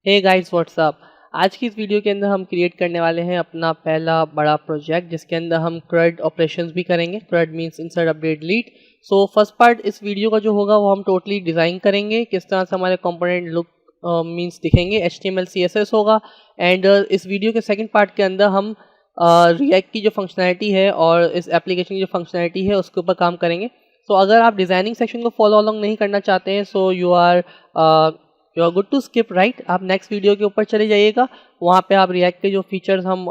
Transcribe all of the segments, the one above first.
Hey guys what's up. आज की इस वीडियो के अंदर हम क्रिएट करने वाले हैं अपना पहला बड़ा प्रोजेक्ट जिसके अंदर हम CRUD ऑपरेशंस भी करेंगे। CRUD means insert update delete. So first part इस वीडियो का जो होगा वो हम टोटली डिज़ाइन करेंगे, किस तरह से हमारे कंपोनेंट लुक मींस दिखेंगे, HTML CSS होगा। एंड इस वीडियो के सेकंड पार्ट के अंदर हम रिएक्ट की जो फंक्शनैलिटी है और इस एप्लीकेशन की जो फंक्शनैलिटी है उसके ऊपर काम करेंगे। सो अगर आप डिज़ाइनिंग सेक्शन को फॉलो अलॉन्ग नहीं करना चाहते हैं so you are good to skip right. आप नेक्स्ट वीडियो के ऊपर चले जाइएगा, वहाँ पे आप रिएक्ट के जो फीचर्स हम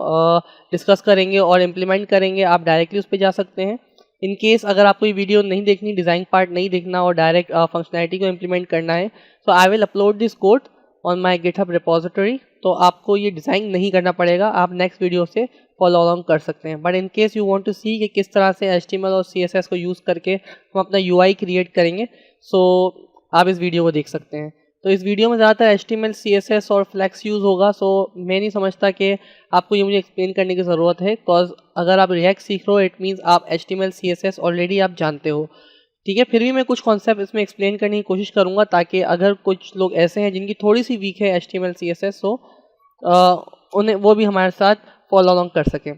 डिस्कस करेंगे और इम्प्लीमेंट करेंगे आप डायरेक्टली उस पर जा सकते हैं। इन केस अगर आपको ये वीडियो नहीं देखनी, डिज़ाइन पार्ट नहीं देखना और डायरेक्ट फंक्शनैलिटी को इम्प्लीमेंट करना है, so I will upload this code on my GitHub repository. तो आपको ये डिज़ाइन नहीं करना पड़ेगा, आप नेक्स्ट वीडियो से फॉलो अलॉन्ग कर सकते हैं। But in case you want to see कि किस तरह से HTML और CSS को यूज़ करके हम अपना UI क्रिएट करेंगे, सो आप इस वीडियो को देख सकते हैं। तो इस वीडियो में ज़्यादातर HTML CSS और फ्लैक्स यूज़ होगा, सो मैं नहीं समझता कि आपको ये मुझे एक्सप्लेन करने की ज़रूरत है, बिकॉज अगर आप रिएक्ट सीख रहे हो इट मीन्स आप HTML CSS ऑलरेडी आप जानते हो। ठीक है, फिर भी मैं कुछ कॉन्सेप्ट इसमें एक्सप्लेन करने की कोशिश करूँगा ताकि अगर कुछ लोग ऐसे हैं जिनकी थोड़ी सी वीक है HTML CSS, सो उन्हें वो भी हमारे साथ फॉलो अलॉन्ग कर सकें।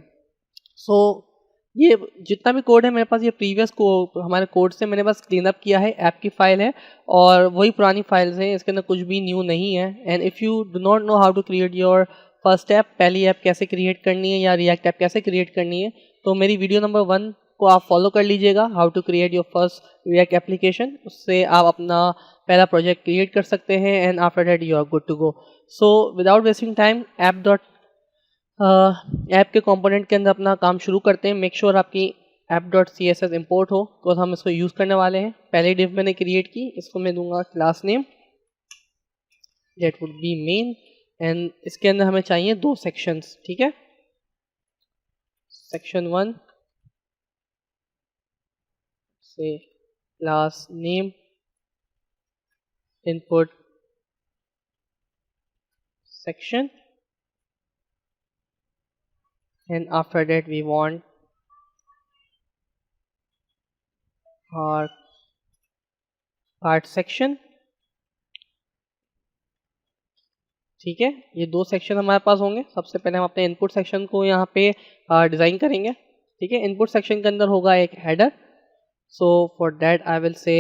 सो ये जितना भी कोड है मेरे पास, ये प्रीवियस को हमारे कोड से मैंने बस क्लीन अप किया है। ऐप की फ़ाइल है और वही पुरानी फाइल्स हैं, इसके अंदर कुछ भी न्यू नहीं है। And if you do not know how to create your first app, पहली ऐप कैसे क्रिएट करनी है या रिएक्ट ऐप कैसे क्रिएट करनी है, तो मेरी वीडियो नंबर 1 को आप फॉलो कर लीजिएगा, how to create your first React application. उससे आप अपना पहला प्रोजेक्ट क्रिएट कर सकते हैं and after that you are good to go. So without wasting time app के कंपोनेंट के अंदर अपना काम शुरू करते हैं। मेक श्योर आपकी app.css इंपोर्ट हो, तो हम इसको यूज़ करने वाले हैं। पहले डिव मैंने क्रिएट की, इसको मैं दूंगा class name, that would B main. And इसके अंदर हमें चाहिए 2 सेक्शंस। ठीक है, सेक्शन 1 से class name input section, and after that we want our part section। ठीक है, ये 2 सेक्शन हमारे पास होंगे। सबसे पहले हम अपने इनपुट सेक्शन को यहाँ पे डिज़ाइन करेंगे। ठीक है, इनपुट सेक्शन के अंदर होगा एक header. So for that I will से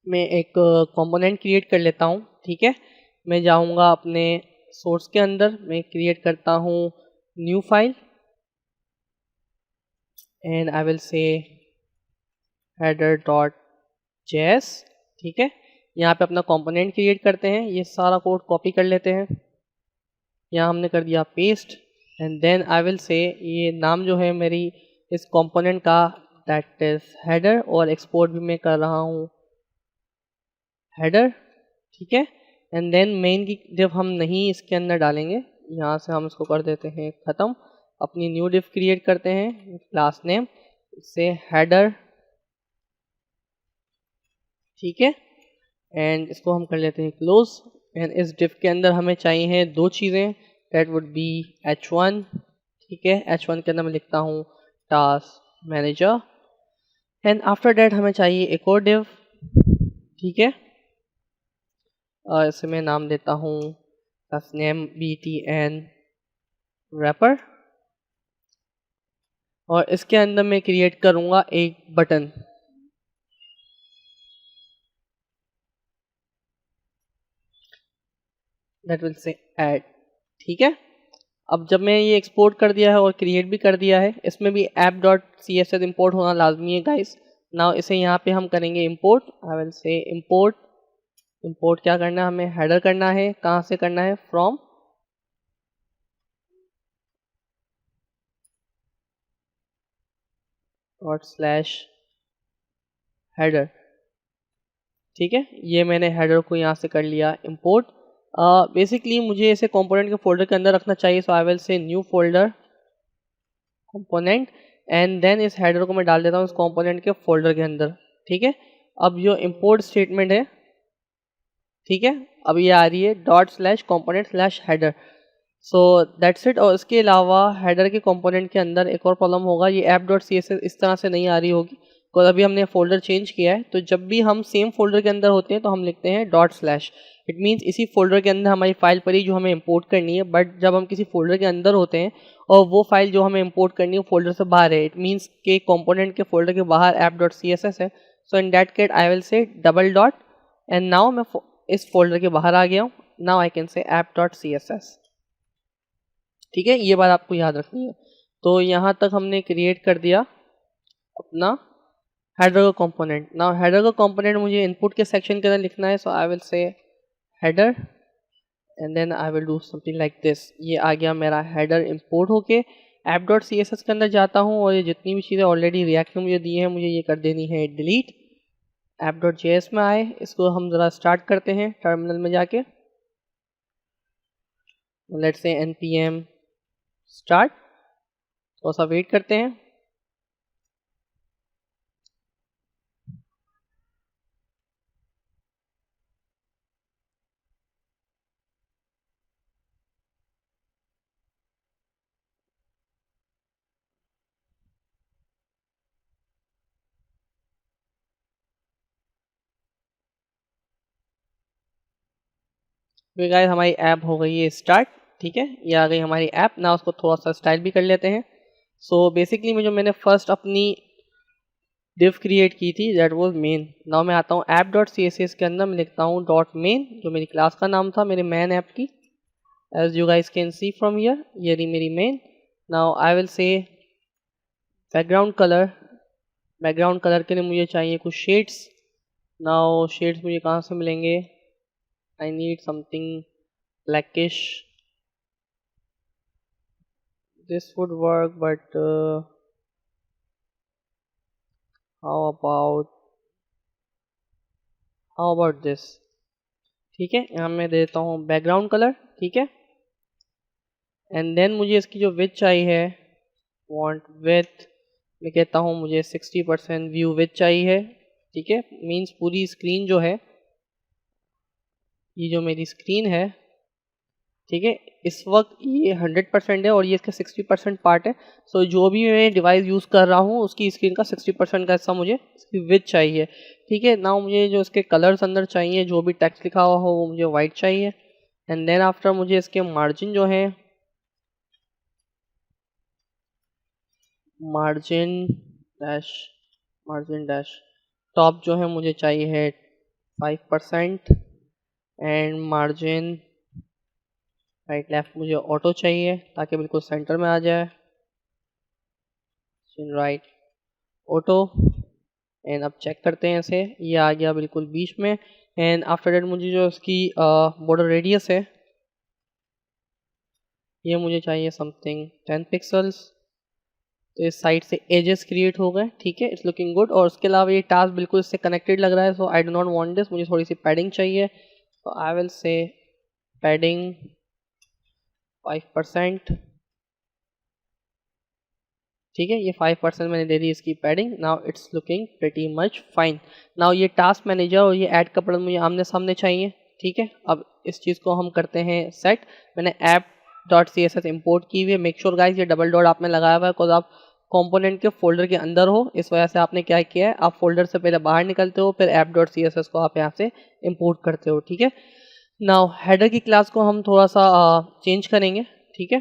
मैं एक कंपोनेंट क्रिएट कर लेता हूँ। ठीक है, मैं जाऊँगा अपने सोर्स के अंदर, मैं क्रिएट करता हूँ new file and I will से header.js। ठीक है, यहाँ पे अपना कंपोनेंट क्रिएट करते हैं। ये सारा कोड कॉपी कर लेते हैं, यहाँ हमने कर दिया paste. And then I will say ये नाम जो है मेरी इस कंपोनेंट का दैट इज हेडर, और एक्सपोर्ट भी मैं कर रहा हूँ हेडर। ठीक है, एंड देन मेन की डिव हम नहीं इसके अंदर डालेंगे, यहाँ से हम इसको कर देते हैं ख़त्म। अपनी न्यू डिव क्रिएट करते हैं क्लास नेम से हेडर। ठीक है, एंड इसको हम कर लेते हैं क्लोज। एंड इस डिव के अंदर हमें चाहिए 2 चीज़ें, दैट वुड बी h1। ठीक है, h1 के अंदर मैं लिखता हूँ task manager. And after that हमें चाहिए एक और डिव। ठीक है, इसे मैं नाम देता हूँ क्लास नेम btn wrapper, और इसके अंदर मैं क्रिएट करूँगा एक button. That will say add. ठीक है, अब जब मैं ये एक्सपोर्ट कर दिया है और क्रिएट भी कर दिया है, इसमें भी app.css इंपोर्ट होना लाजमी है गाइस। नाउ इसे यहाँ पे हम करेंगे इंपोर्ट। आई विल से इंपोर्ट क्या करना है, हमें हेडर करना है। कहाँ से करना है, फ्रॉम /header। ठीक है, ये मैंने हेडर को यहाँ से कर लिया इंपोर्ट। बेसिकली मुझे इसे कंपोनेंट के फोल्डर के अंदर रखना चाहिए, so I will say new folder component and then इस हेडर को मैं डाल देता हूँ इस कंपोनेंट के फोल्डर के अंदर। ठीक है, अब जो इंपोर्ट स्टेटमेंट है, ठीक है, अब ये आ रही है ./component/header। So that's it. और इसके अलावा हेडर के कंपोनेंट के अंदर एक और प्रॉब्लम होगा, ये app.css इस तरह से नहीं आ रही होगी, बिकॉज अभी हमने फोल्डर चेंज किया है। तो जब भी हम सेम फोल्डर के अंदर होते हैं तो हम लिखते हैं ./ इट मीन्स इसी फोल्डर के अंदर हमारी फाइल पड़ी जो हमें इंपोर्ट करनी है। बट जब हम किसी फोल्डर के अंदर होते हैं और वो फाइल जो हमें इंपोर्ट करनी है फोल्डर से बाहर है, इट मीन्स के कंपोनेंट के फोल्डर के बाहर app.css है, so in that case I will say double dot and now मैं इस फोल्डर के बाहर आ गया हूँ। Now I can say app.css। ठीक है, ये बात आपको याद रखनी है। तो यहाँ तक हमने क्रिएट कर दिया अपना हेडर का कंपोनेंट। नाउ हेडर का कंपोनेंट मुझे इनपुट के सेक्शन के अंदर लिखना है, so I will say header and then I will do something like this. ये आ गया मेरा हेडर इंपोर्ट होके app.css के अंदर जाता हूँ और ये जितनी भी चीज़ें ऑलरेडी रिएक्ट में मुझे दी हैं मुझे ये कर देनी है डिलीट। app.js में आए, इसको हम ज़रा स्टार्ट करते हैं टर्मिनल में जाके। लेट्स से npm स्टार्ट, थोड़ा सा वेट करते हैं। तो गाइस हमारी ऐप हो गई है स्टार्ट। ठीक है, ये आ गई हमारी ऐप। ना उसको थोड़ा सा स्टाइल भी कर लेते हैं। सो बेसिकली मैंने फर्स्ट अपनी div क्रिएट की थी, दैट वाज मेन। नाउ मैं आता हूँ app.css के अंदर, मैं लिखता हूँ .main जो मेरी क्लास का नाम था मेरे मैन ऐप की। As you guys can see from here, ये रही मेरी main. Now I will say background colour के लिए मुझे चाहिए कुछ शेड्स। नाउ शेड्स मुझे कहाँ से मिलेंगे? I need something blackish. This would work, but how about this? ठीक है, यहाँ मैं देता हूँ बैकग्राउंड कलर। ठीक है, एंड देन मुझे इसकी जो विड्थ चाहिए है, वांट विड्थ, मैं कहता हूँ मुझे 60% व्यू विड्थ चाहिए। ठीक है, मीन्स पूरी स्क्रीन जो है, ये जो मेरी स्क्रीन है, ठीक है, इस वक्त ये 100% है और ये इसका 60% पार्ट है। सो जो भी मैं डिवाइस यूज़ कर रहा हूँ उसकी स्क्रीन का 60% का हिस्सा मुझे इसकी विड्थ चाहिए। ठीक है, नाउ मुझे जो इसके कलर्स अंदर चाहिए, जो भी टेक्स्ट लिखा हुआ हो वो मुझे वाइट चाहिए। एंड देन आफ्टर मुझे इसके मार्जिन जो है, मार्जिन डैश टॉप जो है मुझे चाहिए है 5% एंड मार्जिन राइट लेफ्ट मुझे ऑटो चाहिए ताकि बिल्कुल सेंटर में आ जाए। राइट ऑटो, एंड अब चेक करते हैं इसे, ये आ गया बिल्कुल बीच में। एंड आफ्टर दैट मुझे जो इसकी बॉर्डर रेडियस है ये मुझे चाहिए समथिंग 10 पिक्सल्स। तो इस साइड से एजेस क्रिएट हो गए। ठीक है, इट्स लुकिंग गुड। और उसके अलावा ये टास्क बिल्कुल इससे कनेक्टेड लग रहा है, so I do not want this, मुझे थोड़ी सी पैडिंग चाहिए। तो आई विल से पैडिंग 5%। ठीक है, ये 5% मैंने दे दी इसकी padding. Now it's looking pretty much fine. Now ये टास्क मैनेजर और ये ऐड का बटन मुझे आमने सामने चाहिए। ठीक है, अब इस चीज़ को हम करते हैं सेट। मैंने app.css इंपोर्ट की हुई है। मेक श्योर गाइस ये डबल डॉट आपने लगाया हुआ है, बिकॉज आप कंपोनेंट के फोल्डर के अंदर हो, इस वजह से आपने क्या किया है, आप फोल्डर से पहले बाहर निकलते हो, फिर app.css को आप यहाँ से इंपोर्ट करते हो। ठीक है, नाउ हेडर की क्लास को हम थोड़ा सा चेंज करेंगे। ठीक है,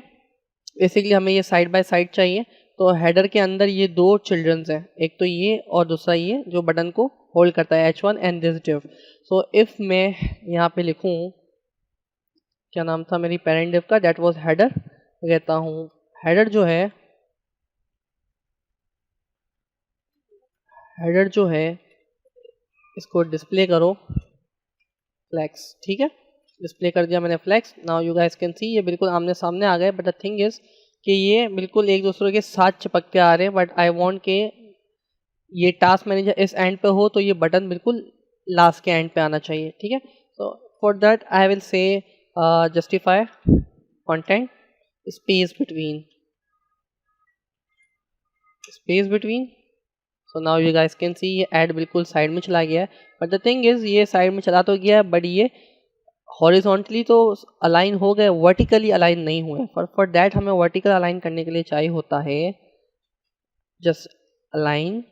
बेसिकली हमें ये साइड बाय साइड चाहिए। तो हेडर के अंदर ये दो चिल्ड्रंस हैं, एक तो ये और दूसरा ये जो बटन को होल्ड करता है, H1 and this div। So if मैं यहाँ पे लिखूँ, क्या नाम था मेरी पेरेंट div का, दैट वाज हेडर। कहता हूँ हेडर जो है इसको डिस्प्ले करो फ्लैक्स। ठीक है, डिस्प्ले कर दिया मैंने flex. Now you guys can see ये बिल्कुल आमने सामने आ गए। बट द थिंग इज कि ये बिल्कुल एक दूसरे के साथ चिपक के आ रहे हैं। बट आई वांट के ये टास्क मैनेजर इस एंड पे हो तो ये बटन बिल्कुल लास्ट के एंड पे आना चाहिए। ठीक है, so for that I will से justify content space between. So now you guys can see ये ऐड बिल्कुल साइड में चला गया है। बट द थिंग इज ये साइड में चला तो गया है बट ये हॉरिजॉन्टली तो अलाइन हो गए, वर्टिकली अलाइन नहीं हुए। फॉर दैट हमें वर्टिकल अलाइन करने के लिए चाहिए होता है जस्ट अलाइन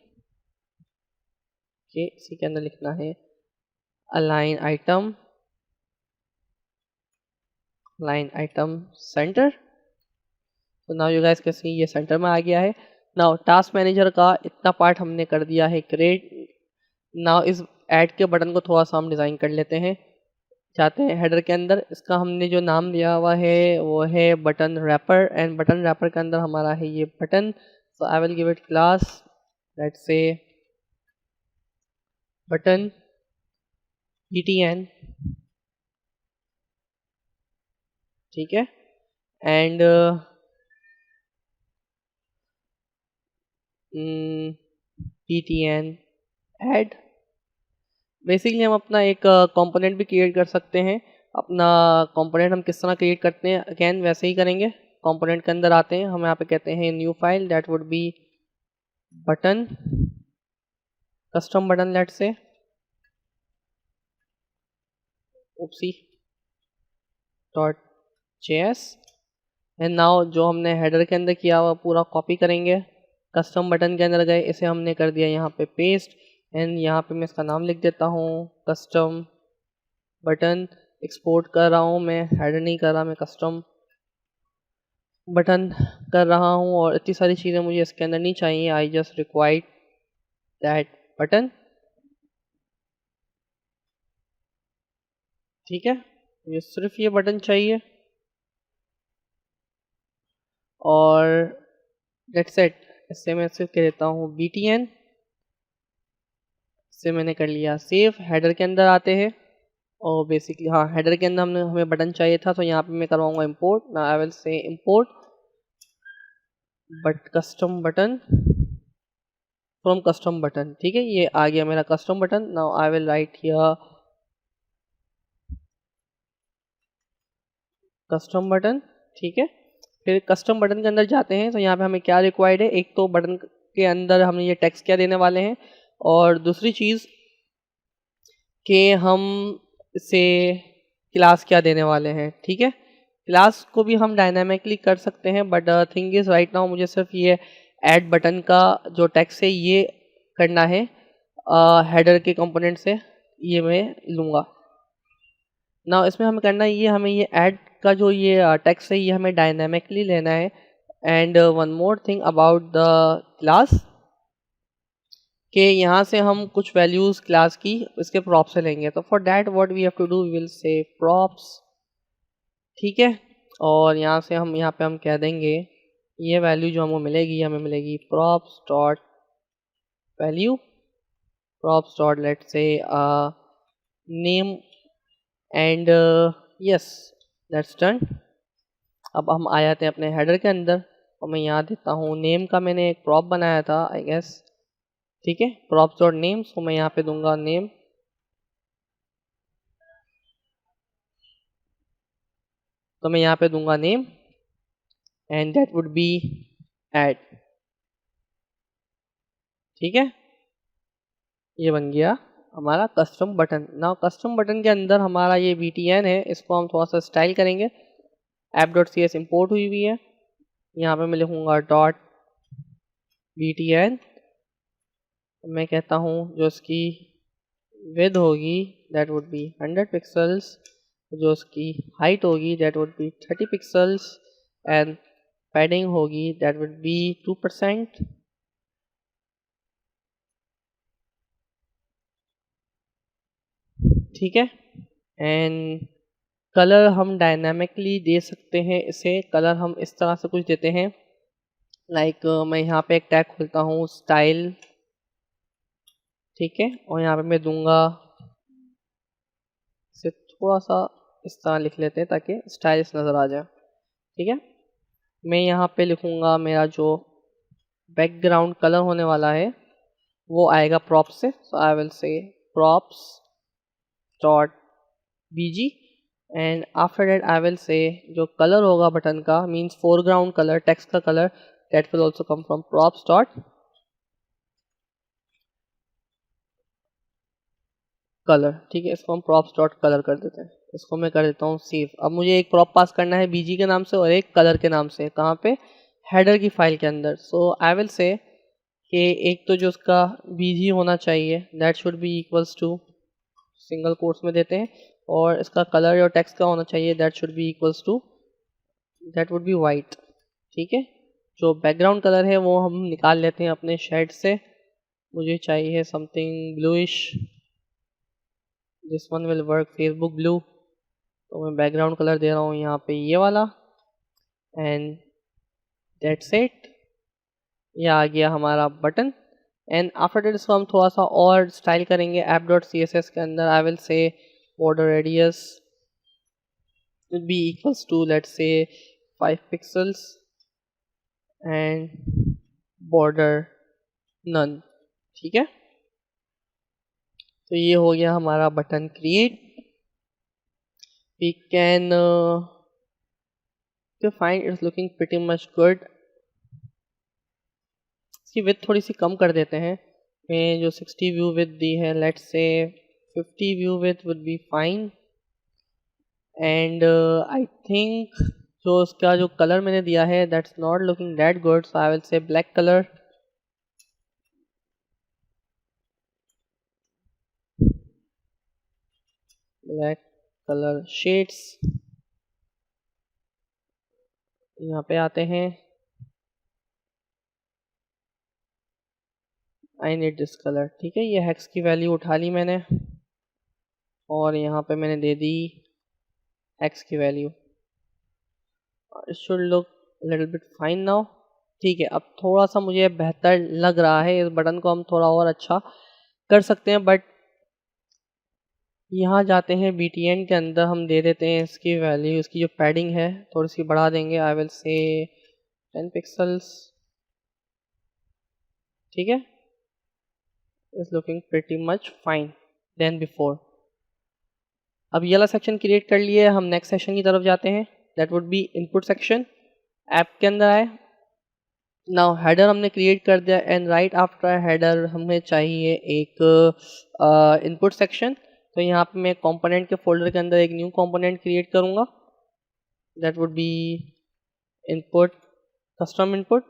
के इसी के अंदर लिखना है अलाइन आइटम सेंटर। तो now you guys can see ये सेंटर में आ गया है। नाउ टास्क मैनेजर का इतना पार्ट हमने कर दिया है क्रिएट। नाउ इस ऐड के बटन को थोड़ा सा हम डिज़ाइन कर लेते हैं। चाहते हैं हेडर के अंदर इसका हमने जो नाम दिया हुआ है वो है button wrapper, and button wrapper के अंदर हमारा है ये button. So I will give it class let's say button btn, ठीक है। And btn add. बेसिकली हम अपना एक कंपोनेंट भी क्रिएट कर सकते हैं। अपना कंपोनेंट हम किस तरह क्रिएट करते हैं अगेन वैसे ही करेंगे। कंपोनेंट के अंदर आते हैं, हम यहाँ पे कहते हैं new file that would be button custom button let say उपसी .js। एंड नाउ जो हमने हेडर के अंदर किया हुआ पूरा कॉपी करेंगे, कस्टम बटन के अंदर गए, इसे हमने कर दिया यहाँ पे पेस्ट। एंड यहाँ पे मैं इसका नाम लिख देता हूँ कस्टम बटन। एक्सपोर्ट कर रहा हूँ मैं, हेडर नहीं कर रहा, मैं कस्टम बटन कर रहा हूँ। और इतनी सारी चीज़ें मुझे इसके अंदर नहीं चाहिए, I just required that button, ठीक है। मुझे सिर्फ ये बटन चाहिए और दैट्स इट। इससे मैं सिर्फ कह देता हूँ btn, इससे मैंने कर लिया सेव। हेडर के अंदर आते हैं और बेसिकली हाँ हेडर के अंदर हमें बटन चाहिए था, तो यहाँ पे मैं करवाऊँगा इंपोर्ट। ना आई विल से import but custom button from custom button, ठीक है। ये आ गया मेरा custom button. Now I will write here custom button, ठीक है। फिर कस्टम बटन के अंदर जाते हैं, तो यहाँ पे हमें क्या रिक्वायर्ड है, एक तो बटन के अंदर हम ये टेक्स्ट क्या देने वाले हैं, और दूसरी चीज़ कि हम इसे क्लास क्या देने वाले हैं, ठीक है। क्लास को भी हम डायनामिकली कर सकते हैं, but thing is right now मुझे सिर्फ ये ऐड बटन का जो टेक्स्ट है ये करना है हेडर के कंपोनेंट से, ये मैं लूँगा। ना इसमें हमें करना ये, हमें ये ऐड का जो ये टेक्स्ट है ये हमें डायनामिकली लेना है। And one more thing about the class, कि यहाँ से हम कुछ वैल्यूज़ क्लास की इसके प्रॉप से लेंगे। तो for that what we have to do, we will say props, ठीक है। और यहाँ से हम यहाँ पे हम कह देंगे ये वैल्यू जो हमको मिलेगी, हमें मिलेगी props dot value, props dot let say name, and yes that's done. अब हम आ जाते हैं अपने हेडर के अंदर और मैं यहाँ देता हूँ नेम का, मैंने एक प्रॉप बनाया था आई गेस, ठीक है। प्रॉप्स डॉट नेम, सो मैं यहाँ पे दूंगा नेम, तो मैं यहाँ पे दूंगा name and that would be add, ठीक है। ये बन गया हमारा custom button. Now custom button के अंदर हमारा ये btn है, इसको हम थोड़ा सा स्टाइल करेंगे। app.cs इंपोर्ट हुई हुई है, यहाँ पे मैं लिखूँगा डॉट btn। मैं कहता हूँ जो इसकी विड्थ होगी दैट वुड बी 100 पिक्सल्स, जो इसकी हाइट होगी that would B 30 pixels, and padding होगी दैट वुड बी 2%, ठीक है। एंड कलर हम डायनामिकली दे सकते हैं इसे, कलर हम इस तरह से कुछ देते हैं लाइक मैं यहाँ पे एक टैग खोलता हूँ स्टाइल, ठीक है। और यहाँ पे मैं दूंगा इसे थोड़ा सा इस तरह लिख लेते हैं ताकि स्टाइलिश नज़र आ जाए, ठीक है। मैं यहाँ पे लिखूँगा मेरा जो बैकग्राउंड कलर होने वाला है वो आएगा प्रॉप से, so I will say props dot bg, and after that I will say जो कलर होगा बटन का मीन्स फोरग्राउंड कलर, टेक्स्ट का colour, that will also come from props dot colour, ठीक है। इसको हम प्रॉप्स डॉट कलर कर देते हैं, इसको मैं कर देता हूँ सेव। अब मुझे एक प्रॉप पास करना है bg के नाम से और एक कलर के नाम से, कहाँ पे, हेडर की फाइल के अंदर। सो आई विल से कि एक तो जो उसका बीजी होना चाहिए that should be equals to, single quotes में देते हैं, और इसका कलर और टेक्स्ट का होना चाहिए that should be equals to, that would be white. ठीक है, जो बैकग्राउंड कलर है वो हम निकाल लेते हैं अपने शेड से। मुझे चाहिए something bluish, this one will work, Facebook blue. तो मैं बैकग्राउंड कलर दे रहा हूँ यहाँ पे ये वाला, एंड दैट्स इट। ये आ गया हमारा बटन। एंड आफ्टर दैट इसको हम थोड़ा सा और स्टाइल करेंगे app dot C S S के अंदर। I will say border radius will be equals to let's say 5 pixels and border none. ठीक है, तो ये हो गया हमारा button create. We can find its looking pretty much good. इसकी विड्थ थोड़ी सी कम कर देते हैं। मैं जो 60 व्यू विड्थ दी है, let's say 50 view width would be fine. And I think जो उसका जो कलर मैंने दिया है that's not looking that good, so I will से black colour. Black colour shades, यहाँ पे आते हैं। I need this colour. ठीक है, ये हेक्स की वैल्यू उठा ली मैंने और यहाँ पे मैंने दे दी एक्स की value. It should look little bit fine now. ठीक है, अब थोड़ा सा मुझे बेहतर लग रहा है। इस बटन को हम थोड़ा और अच्छा कर सकते हैं, बट यहाँ जाते हैं BTN के अंदर, हम दे देते हैं इसकी वैल्यू, इसकी जो पैडिंग है थोड़ी सी बढ़ा देंगे। आई विल से 10 पिक्सल्स। ठीक है, is looking pretty much fine then before. अब ये वाला सेक्शन क्रिएट कर लिए, हम नेक्स्ट सेक्शन की तरफ जाते हैं। That would be input section. App के अंदर आए, नाउ हेडर हमने क्रिएट कर दिया, एंड राइट आफ्टर हेडर हमें चाहिए एक इनपुट सेक्शन। तो यहाँ पे मैं कंपोनेंट के फोल्डर के अंदर एक न्यू कंपोनेंट क्रिएट करूँगा। That would be input, custom input.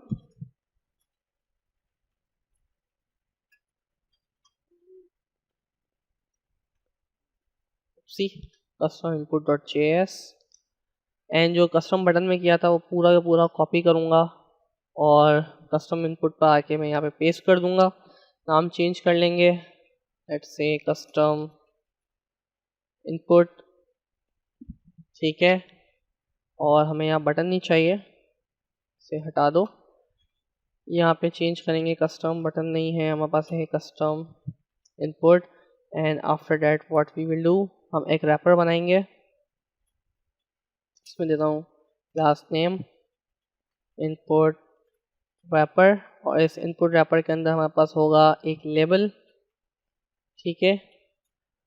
See custom input dot JS। And जो कस्टम बटन में किया था वो पूरा का पूरा कॉपी करूँगा और कस्टम इनपुट पर आके मैं यहाँ पे पेस्ट कर दूँगा। नाम चेंज कर लेंगे, लेट्स से कस्टम इनपुट। ठीक है, और हमें यहाँ बटन नहीं चाहिए, इसे हटा दो। यहाँ पे चेंज करेंगे, कस्टम बटन नहीं है हमारे पास, है custom input. And after that what we will do, हम एक रैपर बनाएंगे। इसमें देता हूँ क्लास नेम इनपुट रैपर, और इस इनपुट रैपर के अंदर हमारे पास होगा एक लेबल। ठीक है,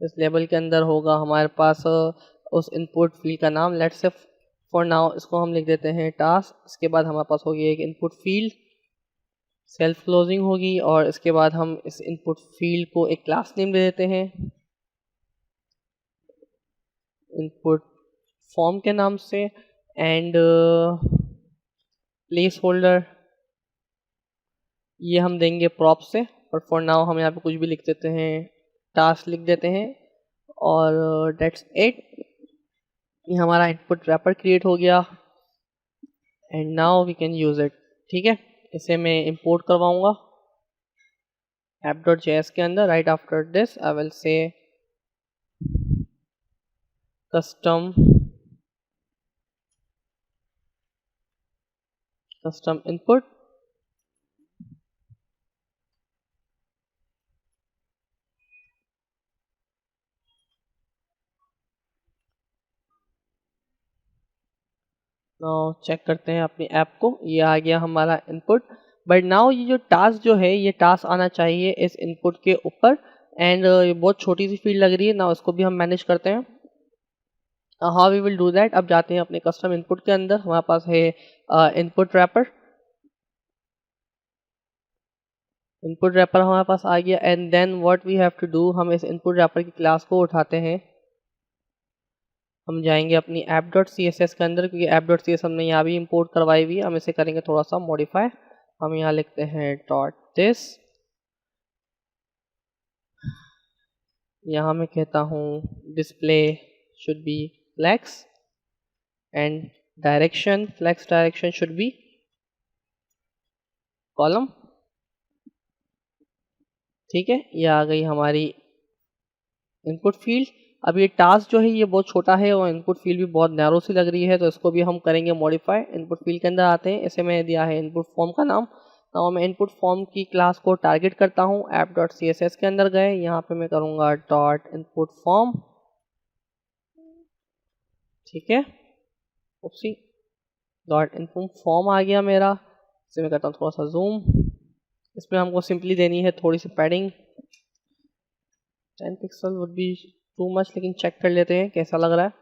इस लेबल के अंदर होगा हमारे पास उस इनपुट फील्ड का नाम। लेट्स से फॉर नाउ इसको हम लिख देते हैं टास्क। इसके बाद हमारे पास होगी एक इनपुट फील्ड, सेल्फ क्लोजिंग होगी, और इसके बाद हम इस इनपुट फील्ड को एक क्लास नेम दे देते हैं इनपुट फॉर्म के नाम से। एंड प्लेस होल्डर ये हम देंगे प्रॉप से, और फॉर नाउ हम यहाँ पे कुछ भी लिख देते हैं, टास्क लिख देते हैं, और डेट्स इट। ये हमारा इनपुट रैपर क्रिएट हो गया, and now we can use it. ठीक है, इसे मैं इंपोर्ट करवाऊंगा app.js के अंदर। Right after this I will say custom input. Now check करते हैं अपनी ऐप को, ये आ गया हमारा इनपुट। बट नाउ ये जो टास्क जो है, ये टास्क आना चाहिए इस इनपुट के ऊपर। एंड ये बहुत छोटी सी फील्ड लग रही है ना, उसको भी हम मैनेज करते हैं। How we will do that, अब जाते हैं अपने कस्टम इनपुट के अंदर। हमारे पास है इनपुट रैपर। इनपुट रैपर हमारे पास आ गया, and then what we have to do, हम इस इनपुट रैपर की क्लास को उठाते हैं। हम जाएंगे अपनी app.css के अंदर, क्योंकि app.css हमने यहाँ भी इंपोर्ट करवाई हुई है। हम इसे करेंगे थोड़ा सा मॉडिफाई। हम यहाँ लिखते हैं डॉट दिस, यहाँ मैं कहता हूँ display should be flex and direction, flex direction should be column. ठीक है, ये आ गई हमारी इनपुट फील्ड। अब ये टास्क जो है ये बहुत छोटा है और इनपुट फील्ड भी बहुत नैरो सी लग रही है, तो इसको भी हम करेंगे मॉडिफाई। इनपुट फील्ड के अंदर आते हैं, इसे मैंने दिया है इनपुट फॉर्म का नाम। नाउ मैं इनपुट फॉर्म की क्लास को टारगेट करता हूँ। app.css के अंदर गए, यहाँ पे मैं करूँगा डॉट इनपुट फॉर्म। ठीक है, उपसी डॉट इनपुट फॉर्म आ गया मेरा। इसे मैं करता हूँ थोड़ा सा जूम। इसमें हमको सिंपली देनी है थोड़ी सी padding, 10 pixel would be too much, लेकिन चेक कर लेते हैं कैसा लग रहा है।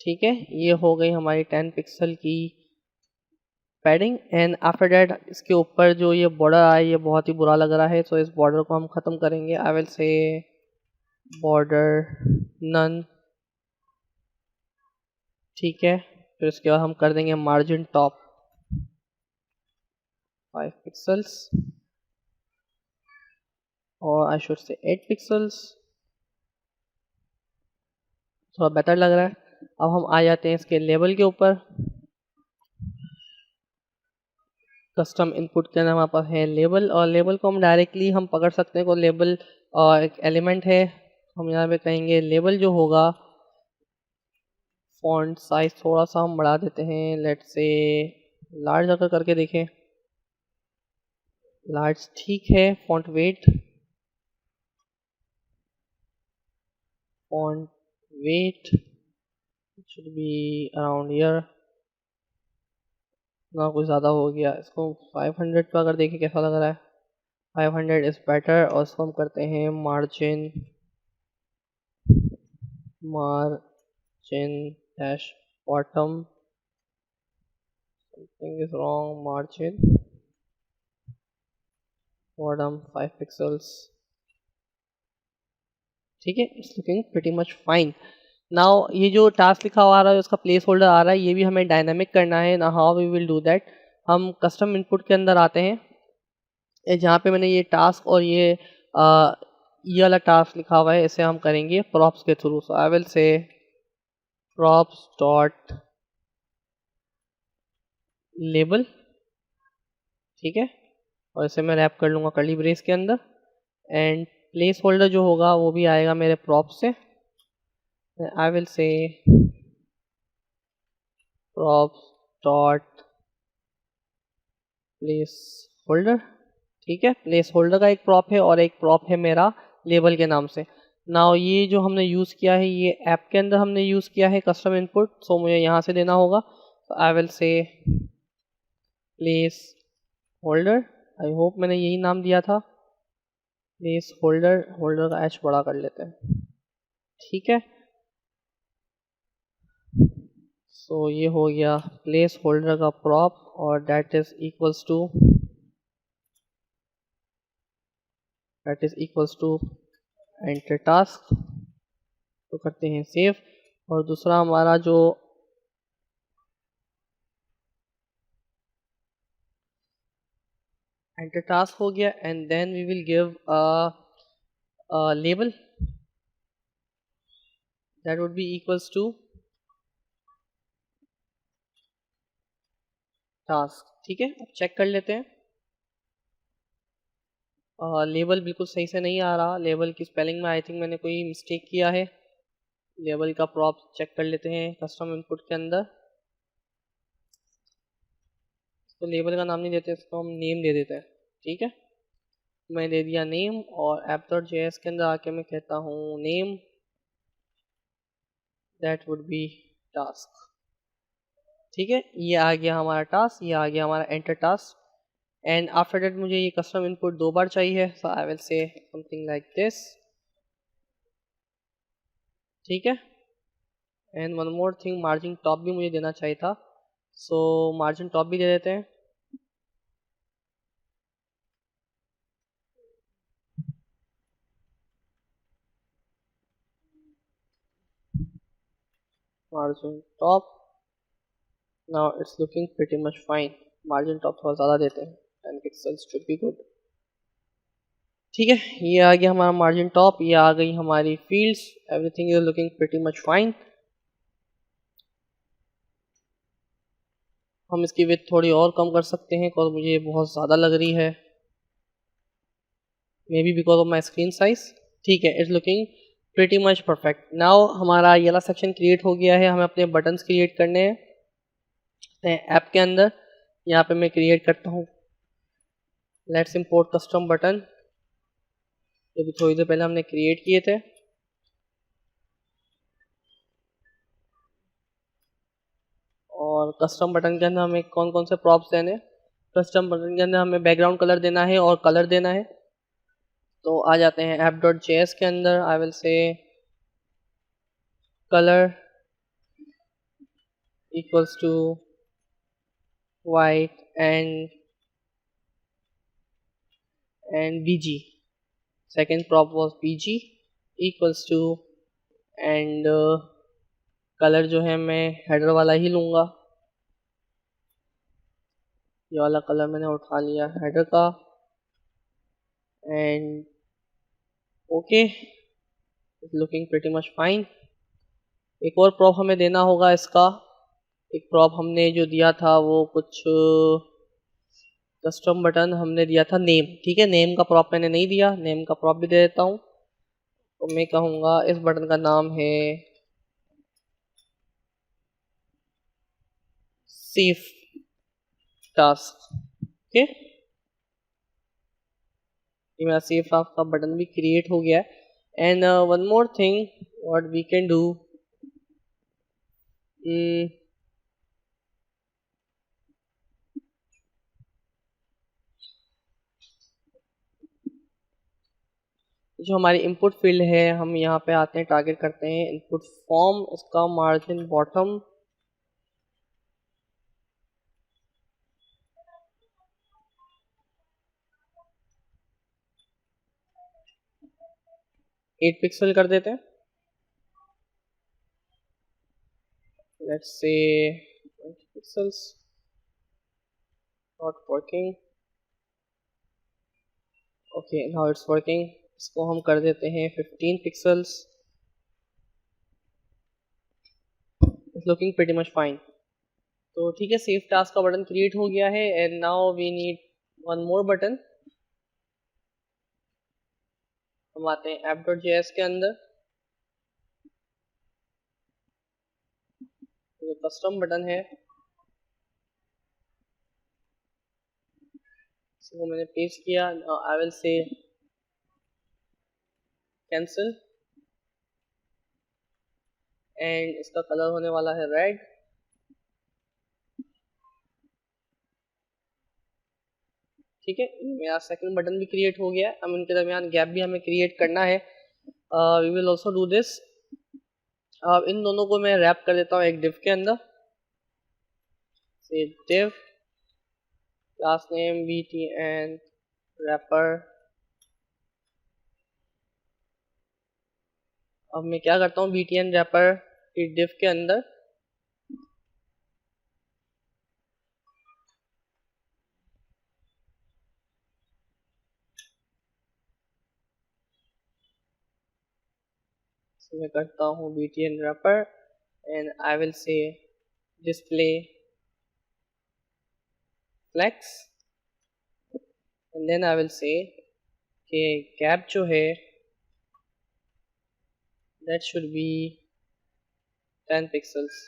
ठीक है, ये हो गई हमारी 10 पिक्सल की पैडिंग। एंड आफ्टर दैट इसके ऊपर जो ये बॉर्डर आया ये बहुत ही बुरा लग रहा है, तो इस बॉर्डर को हम ख़त्म करेंगे। I will say border none. ठीक है, फिर उसके बाद हम कर देंगे मार्जिन टॉप 5 पिक्सल्स और आई शुड से 8 पिक्सल्स, थोड़ा बेटर लग रहा है। अब हम आ जाते हैं इसके लेबल के ऊपर। कस्टम इनपुट के अंदर हमारे पास है लेबल, और लेबल को हम डायरेक्टली हम पकड़ सकते हैं। को लेबल एक एलिमेंट है, हम यहाँ पे कहेंगे लेबल जो होगा, फॉन्ट साइज थोड़ा सा हम बढ़ा देते हैं, लेट्स से लार्ज अगर करके देखें, लार्ज ठीक है। Font weight, font weight should be around year, ना कुछ ज़्यादा हो गया। इसको 500 पर अगर देखें कैसा लग रहा है, 500 इज़ बेटर। और इसको हम करते हैं margin, margin dash bottom, something is wrong, margin bottom 5 pixels. ठीक है, it's looking pretty much fine. Now ये जो टास्क लिखा हुआ आ रहा है उसका प्लेस होल्डर आ रहा है, ये भी हमें डायनामिक करना है ना। How we will do that, हम कस्टम इनपुट के अंदर आते हैं, जहाँ पे मैंने ये टास्क और ये वाला टास्क लिखा हुआ है, इसे हम करेंगे प्रॉप्स के through. So I will say props dot label. ठीक है, और इसे मैं रैप कर लूँगा कर्ली ब्रेस के अंदर। एंड प्लेस होल्डर जो होगा वो भी आएगा मेरे प्रॉप्स से। आई will say props dot place holder. ठीक है, प्लेस होल्डर का एक प्रॉप है और एक प्रॉप है मेरा लेबल के नाम से। नाउ ये जो हमने यूज़ किया है ये ऐप के अंदर हमने यूज़ किया है कस्टम इनपुट, सो मुझे यहाँ से देना होगा। तो आई विल से प्लेस होल्डर, आई होप मैंने यही नाम दिया था, प्लेस होल्डर। होल्डर का एच बड़ा कर लेते हैं। ठीक है, सो ये हो गया प्लेस होल्डर का प्रॉप, और that is equals to enter task. तो करते हैं सेव। और दूसरा हमारा जो एंटर टास्क हो गया, and then we will give a label that would be equals to task. ठीक है, अब चेक कर लेते हैं। लेबल बिल्कुल सही से नहीं आ रहा, लेबल की स्पेलिंग में आई थिंक मैंने कोई मिस्टेक किया है। लेबल का प्रॉप चेक कर लेते हैं कस्टम इनपुट के अंदर। तो लेबल का नाम नहीं देते, इसको हम नेम दे देते हैं। ठीक है, मैं दे दिया नेम, और app.js के अंदर आके मैं कहता हूँ name that would B task. ठीक है, ये आ गया हमारा टास्क, ये आ गया हमारा enter task. And after that मुझे ये कस्टम इनपुट 2 बार चाहिए, so I will say something like this. ठीक है, and one more thing, margin top भी मुझे देना चाहिए था, सो मार्जिन टॉप भी दे देते हैं। Margin top, now it's looking pretty much fine. Margin top थोड़ा ज़्यादा देते हैं, 10 पिक्सल्स शुड बी गुड। ठीक है, ये आ गया हमारा मार्जिन टॉप, ये आ गई हमारी fields, everything is looking pretty much fine. हम इसकी विड्थ थोड़ी और कम कर सकते हैं बिकॉज मुझे ये बहुत ज़्यादा लग रही है, may be because of my screen size. ठीक है, it's looking pretty much perfect. Now हमारा ये वाला सेक्शन क्रिएट हो गया है, हमें अपने बटन्स क्रिएट करने हैं ऐप के अंदर। यहाँ पे मैं क्रिएट करता हूँ, लेट्स इंपोर्ट कस्टम बटन, जो भी थोड़ी देर पहले हमने क्रिएट किए थे। और कस्टम बटन के अंदर हमें कौन कौन से प्रॉप्स देने, कस्टम बटन के अंदर हमें बैकग्राउंड कलर देना है और कलर देना है। तो आ जाते हैं app.js के अंदर, I will say colour equals to white and bg, second prop was bg equals to and colour जो है मैं हेडर वाला ही लूँगा, ये वाला कलर मैंने उठा लिया हेडर का। And okay, looking pretty much fine. एक और प्रॉप हमें देना होगा इसका, एक प्रॉप हमने जो दिया था वो कुछ कस्टम बटन हमने दिया था नेम। ठीक है, नेम का प्रॉप मैंने नहीं दिया, नेम का प्रॉप भी दे देता हूँ। तो मैं कहूँगा इस बटन का नाम है सेफ टास्क। ओके, ये मेरा सेफ टास्क का बटन भी क्रिएट हो गया है। And one more thing what we can do, जो हमारी इनपुट फील्ड है, हम यहाँ पे आते हैं, टारगेट करते हैं इनपुट फॉर्म, इसका मार्जिन बॉटम 8 पिक्सल कर देते हैं, let's say 20 pixels, not working, okay now it's working. इसको हम कर देते हैं 15 pixels, it's looking pretty much fine. तो ठीक है, सेफ टास्क का बटन क्रिएट हो गया है। And now we need one more button. हम आते हैं app.js के अंदर, जो कस्टम बटन है इसको मैंने पेस्ट किया। आई विल से कैंसिल एंड इसका कलर होने वाला है रेड। ठीक है, मेरा सेकंड बटन भी क्रिएट हो गया। अब इनके दरमियान गैप भी हमें क्रिएट करना है, we will also do this. अब इन दोनों को मैं रैप कर देता हूँ एक डिव के अंदर, say div class name btn wrapper. अब मैं क्या करता हूँ, btn रैपर की डिव के अंदर मैं करता हूँ btn wrapper and I will say display flex and then I will say कि गैप जो है that should be 10 पिक्सल्स।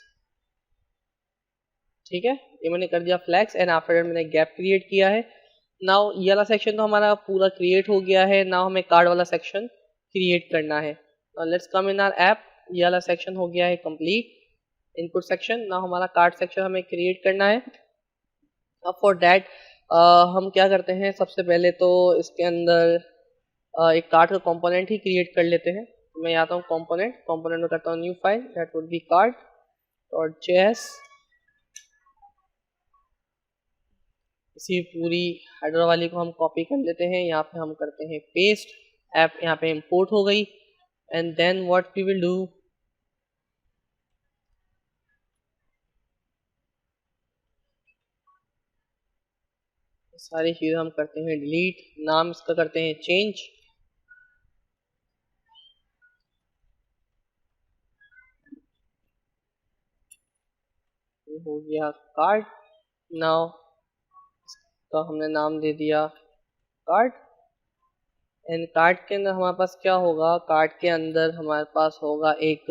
ठीक है, ये मैंने कर दिया फ्लैक्स एंड आफ्टर मैंने गैप क्रिएट किया है। नाउ ये वाला सेक्शन तो हमारा पूरा क्रिएट हो गया है। नाउ हमें कार्ड वाला सेक्शन क्रिएट करना है। Let's come in our app, ये वाला सेक्शन हो गया है कंप्लीट, इनपुट सेक्शन। नाउ हमारा कार्ड सेक्शन हमें क्रिएट करना है। अब फॉर दैट हम क्या करते हैं, सबसे पहले तो इसके अंदर एक कार्ड का कंपोनेंट ही क्रिएट कर लेते हैं। मैं आता हूँ कंपोनेंट में करता हूँ new file, that would B card dot JS. इसी पूरी हेडर वाली को हम कॉपी कर लेते हैं, यहाँ पे हम करते हैं पेस्ट, ऐप यहाँ पे इंपोर्ट हो गई। And then what we will do, सारी चीज़ें हम करते हैं डिलीट, नाम इसका करते हैं चेंज, ये हो गया कार्ड। नाउ इसका हमने नाम दे दिया कार्ड। एंड कार्ड के अंदर हमारे पास क्या होगा, कार्ड के अंदर हमारे पास होगा एक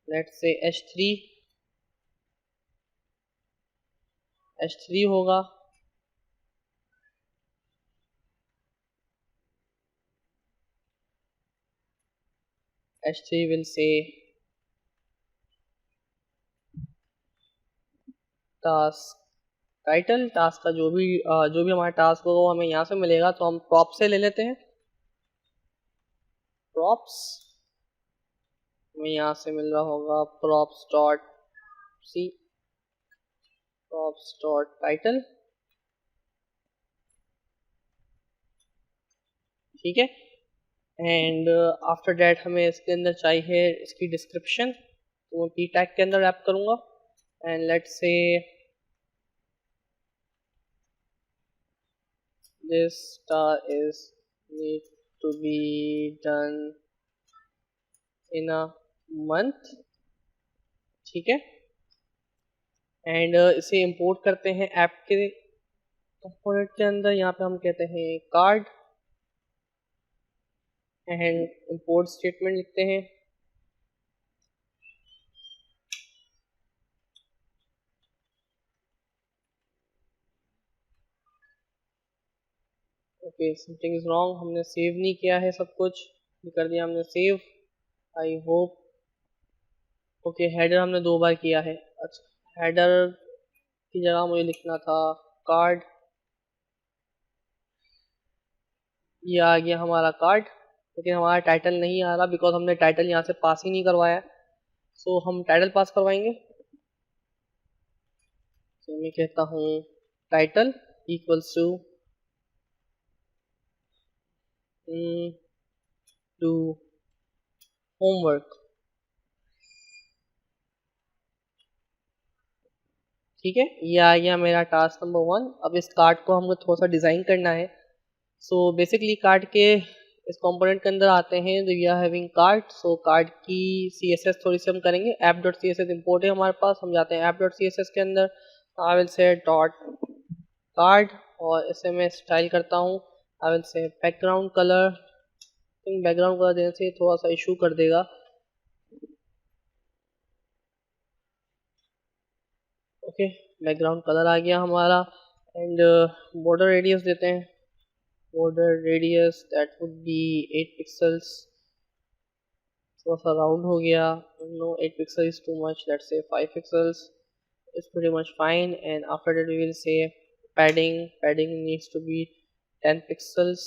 लेट्स से H3 होगा। H3 will say task title. Task का जो भी हमारा टास्क होगा वो हमें यहाँ से मिलेगा, तो हम प्रॉप से ले लेते हैं। प्रॉप्स हमें यहाँ से मिल रहा होगा props dot c, props dot title, ठीक है। एंड आफ्टर दैट हमें इसके अंदर चाहिए इसकी डिस्क्रिप्शन, तो मैं पी टैग के अंदर रैप करूँगा। And let's say this star is need to be done in a month, ठीक है। एंड इसे इंपोर्ट करते हैं ऐप के कंपोनेंट के अंदर। यहाँ पे हम कहते हैं कार्ड एंड इंपोर्ट स्टेटमेंट लिखते हैं। ओके, समथिंग इज रॉन्ग, हमने सेव नहीं किया है, सब कुछ कर दिया हमने save, I hope. Okay, header हमने 2 बार किया है। अच्छा, हेडर की जगह मुझे लिखना था कार्ड, ये आ गया हमारा कार्ड, लेकिन हमारा टाइटल नहीं आ रहा बिकॉज हमने टाइटल यहाँ से पास ही नहीं करवाया। सो हम टाइटल पास करवाएंगे। तो मैं कहता हूँ टाइटल इक्वल्स टू होमवर्क, ठीक है। ये आ गया मेरा टास्क नंबर 1। अब इस कार्ड को हमको थोड़ा सा डिज़ाइन करना है। सो बेसिकली कार्ड के इस कंपोनेंट के अंदर आते हैं, तो we are having card. So card की CSS थोड़ी सी हम करेंगे। app.css इंपोर्ट है हमारे पास, हम जाते हैं app.css के अंदर। आई विल से डॉट कार्ड, और इसे मैं स्टाइल करता हूँ। आई will say background colour, background colour देने से थोड़ा सा इशू कर देगा। ओके, बैकग्राउंड कलर आ गया हमारा। एंड बॉर्डर रेडियस देते हैं, border radius that would be 8 pixels, थोड़ा सा राउंड हो गया। No, 8 pixel is too much, let's say 5 pixels is pretty much fine. And after that we will say padding needs to be 10 pixels,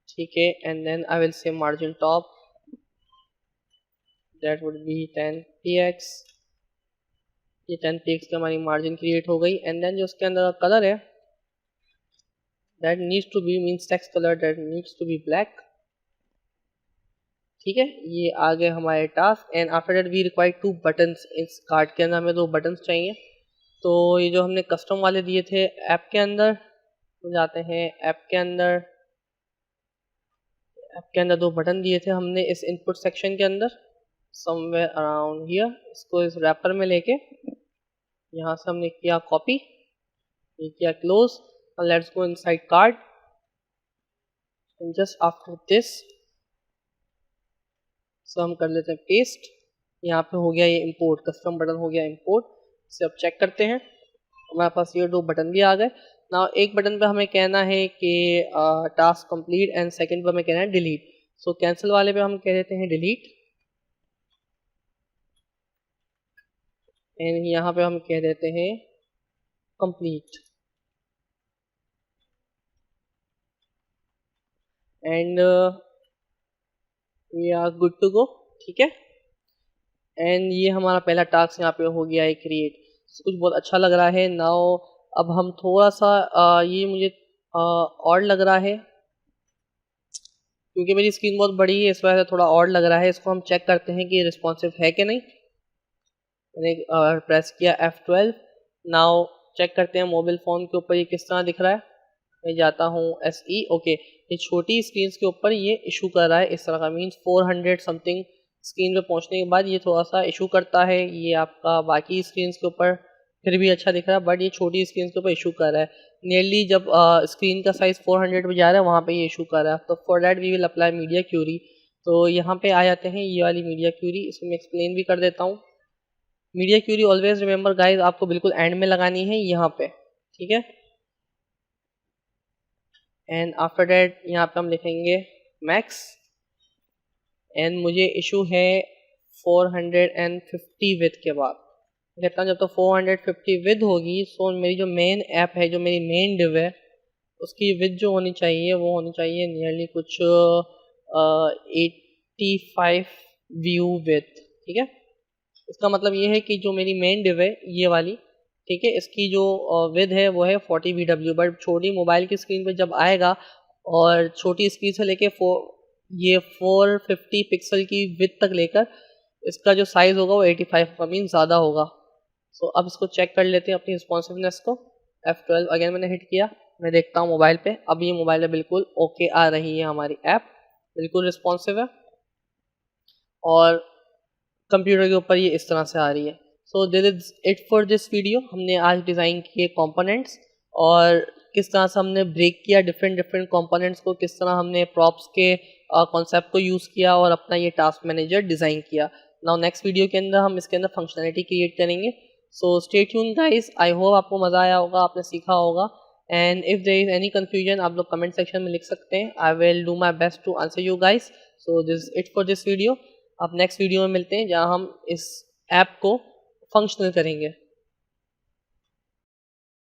ठीक है। and then I will say margin top, that would be 10 px, ये 10 px की हमारी margin create हो गई। And then जो उसके अंदर कलर है that needs to be means text color that needs to be black, ठीक है। ये आ गए हमारे task. And after that we require 2 buttons. इस कार्ड के अंदर हमें 2 बटन्स चाहिए। तो ये जो हमने कस्टम वाले दिए थे ऐप के अंदर, तो जाते हैं ऐप के अंदर। 2 बटन दिए थे हमने इस इनपुट सेक्शन के अंदर, समवेयर अराउंड हियर। इसको इस रैपर में लेके यहाँ से हमने किया कॉपी, ये किया close. Let's go inside card and just after this so हम कर लेते हैं पेस्ट। यहाँ पे हो गया ये इंपोर्ट, कस्टम बटन हो गया इंपोर्ट। इसे अब चेक करते हैं, हमारे पास ये 2 बटन भी आ गए। ना एक बटन पे हमें कहना है कि टास्क कंप्लीट, एंड सेकंड पे हमें कहना है डिलीट। सो कैंसिल वाले पे हम कह देते हैं डिलीट, एंड यहाँ पे हम कह देते हैं complete, and we are good to go, ठीक है। एंड ये हमारा पहला टास्क यहाँ पे हो गया है क्रिएट। कुछ बहुत अच्छा लग रहा है। नाउ अब हम थोड़ा सा ये मुझे और लग रहा है क्योंकि मेरी स्क्रीन बहुत बड़ी है, इस वजह से थोड़ा और लग रहा है। इसको हम चेक करते हैं कि रिस्पॉन्सिव है कि नहीं। मैंने प्रेस किया F12। नाउ चेक करते हैं मोबाइल फ़ोन के ऊपर ये किस तरह दिख रहा है। मैं जाता हूँ SE, ओके, ये छोटी स्क्रीन के ऊपर ये इशू कर रहा है इस तरह का, मीन्स 400 समथिंग स्क्रीन पे पहुंचने के बाद ये थोड़ा सा इशू करता है। ये आपका बाकी स्क्रीन के ऊपर फिर भी अच्छा दिख रहा है, बट ये छोटी स्क्रीन के ऊपर इशू कर रहा है। नियरली जब स्क्रीन का साइज़ 400 पे जा रहा है वहाँ पे ये इशू कर रहा है। तो for that we will apply media query. तो यहाँ पे आ जाते हैं ये वाली मीडिया क्यूरी, इसको मैं एक्सप्लेन भी कर देता हूँ। Media query always remember guys आपको बिल्कुल एंड में लगानी है यहाँ पे, ठीक है। एंड आफ्टर दैट यहाँ पे हम लिखेंगे मैक्स, एंड मुझे इशू है 450 विद के बाद। कहता हूँ जब तो 450 विद होगी सो मेरी जो मेन ऐप है, जो मेरी मेन डिव है, उसकी विद जो होनी चाहिए वो होनी चाहिए नियरली कुछ 85 व्यू विद, ठीक है। इसका मतलब ये है कि जो मेरी मेन डिव है ये वाली, ठीक है, इसकी जो विद है वो है 40 VW, बट छोटी मोबाइल की स्क्रीन पे जब आएगा और छोटी स्क्रीन से लेके ये 450 पिक्सल की विद तक लेकर इसका जो साइज़ होगा वो 85 का, मीन ज़्यादा होगा। सो अब इसको चेक कर लेते हैं अपनी रिस्पॉन्सिवनेस को। F12 अगेन मैंने हिट किया, मैं देखता हूँ मोबाइल पे, अब ये मोबाइल पे बिल्कुल ओके आ रही है, हमारी ऐप बिल्कुल रिस्पॉन्सिव है और कंप्यूटर के ऊपर ये इस तरह से आ रही है। So this is it for this video. हमने आज डिज़ाइन किए कंपोनेंट्स और किस तरह से हमने ब्रेक किया डिफरेंट कंपोनेंट्स को, किस तरह हमने प्रॉप्स के कॉन्सेप्ट को यूज़ किया और अपना ये टास्क मैनेजर डिज़ाइन किया। नाउ नेक्स्ट वीडियो के अंदर हम इसके अंदर फंक्शनैलिटी क्रिएट करेंगे। So stay tuned guys, I hope आपको मज़ा आया होगा, आपने सीखा होगा। And if there is any confusion आप लोग कमेंट सेक्शन में लिख सकते हैं, I will do my best to answer you guys. So this it for this video. अब नेक्स्ट वीडियो में मिलते हैं जहाँ हम इस ऐप को फंक्शनल करेंगे।